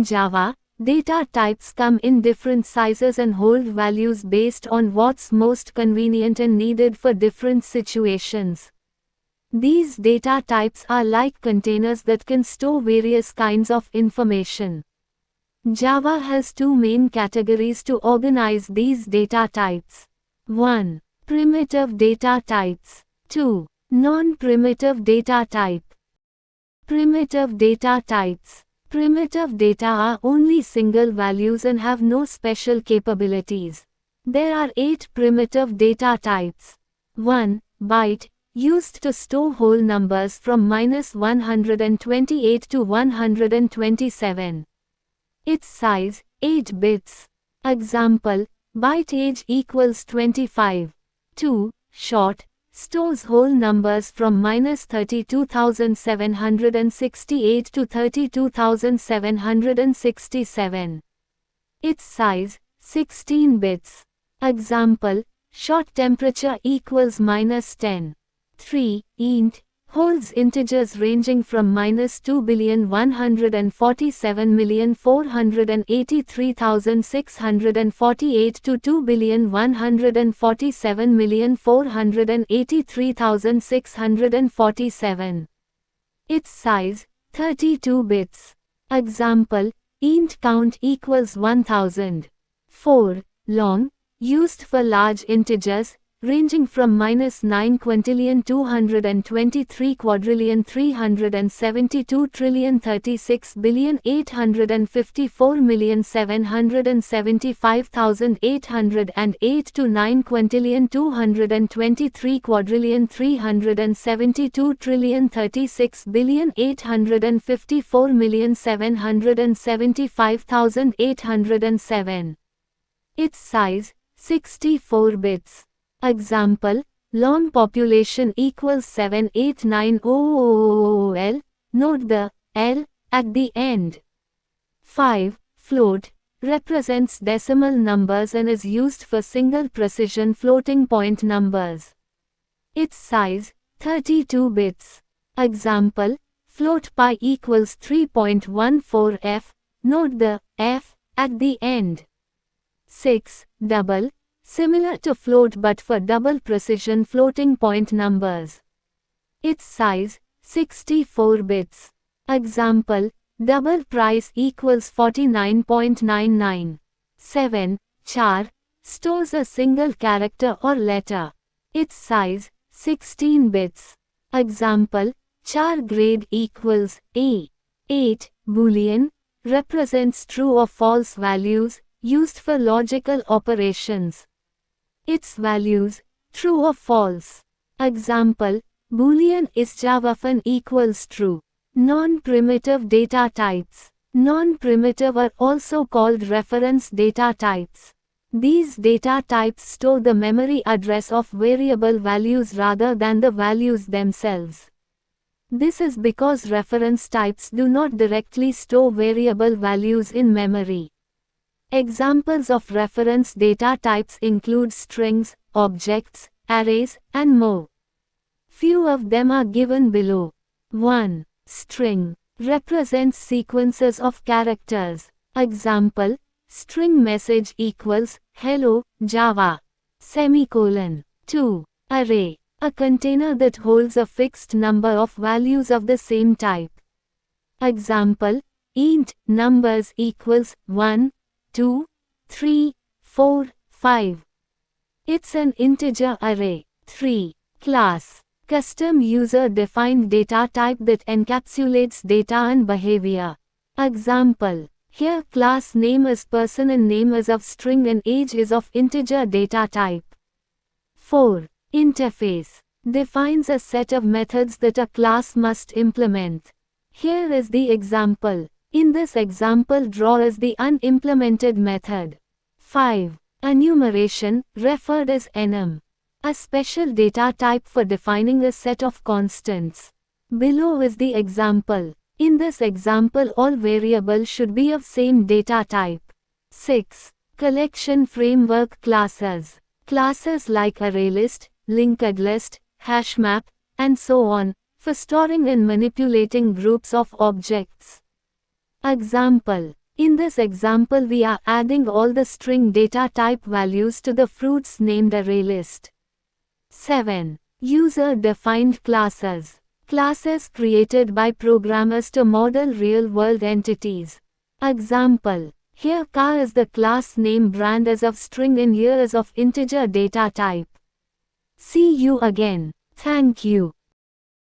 In Java, data types come in different sizes and hold values based on what's most convenient and needed for different situations. These data types are like containers that can store various kinds of information. Java has two main categories to organize these data types. 1. Primitive data types. 2. Non-primitive data type. Primitive data types. Primitive data are only single values and have no special capabilities. There are 8 primitive data types. 1. Byte, used to store whole numbers from -128 to 127. Its size, 8 bits. Example, byte age equals 25. 2. Short, stores whole numbers from -32,768 to 32,767. Its size, 16 bits. Example, short temperature equals -10. 3. Int, holds integers ranging from -2,147,483,648 to 2,147,483,647. Its size, 32 bits. Example, int count equals 1000. 4. Long, used for large integers, ranging from -9 quintillion 223 quadrillion 372 trillion 36 billion 854 million 775,808 to 9 quintillion 223 quadrillion 372 trillion 36 billion 854 million 775,807. Its size, 64 bits. Example, long population equals 7890000L, note the L at the end. 5. Float, represents decimal numbers and is used for single precision floating point numbers. Its size, 32 bits. Example, float pi equals 3.14 f, note the f at the end. 6. Double, similar to float but for double precision floating point numbers. Its size, 64 bits. Example, double price equals 49.99. 7. Char, stores a single character or letter. Its size, 16 bits. Example, char grade equals A. 8. Boolean, represents true or false values, used for logical operations. Its values, true or false. Example, Boolean is Javafan equals true. Non-primitive data types. Non-primitive are also called reference data types. These data types store the memory address of variable values rather than the values themselves. This is because reference types do not directly store variable values in memory. Examples of reference data types include strings, objects, arrays, and more. Few of them are given below. 1. String, represents sequences of characters. Example, string message equals, hello, Java. Semicolon. 2. Array, a container that holds a fixed number of values of the same type. Example, int numbers equals 1, 2, 3, 4, 5. It's an integer array. 3. Class, custom user-defined data type that encapsulates data and behavior. Example, here class name is person and name is of string and age is of integer data type. 4. Interface, defines a set of methods that a class must implement. Here is the example. In this example, draw is the unimplemented method. 5. Enumeration, referred as enum, a special data type for defining a set of constants. Below is the example. In this example, all variables should be of same data type. 6. Collection framework classes. Classes like ArrayList, LinkedList, HashMap, and so on, for storing and manipulating groups of objects. Example, In this example, we are adding all the string data type values to the fruits named array list. 7. User-defined classes. Classes created by programmers to model real-world entities. Example. Here car is the class name, brand as of string, in year as of integer data type. See you again. Thank you.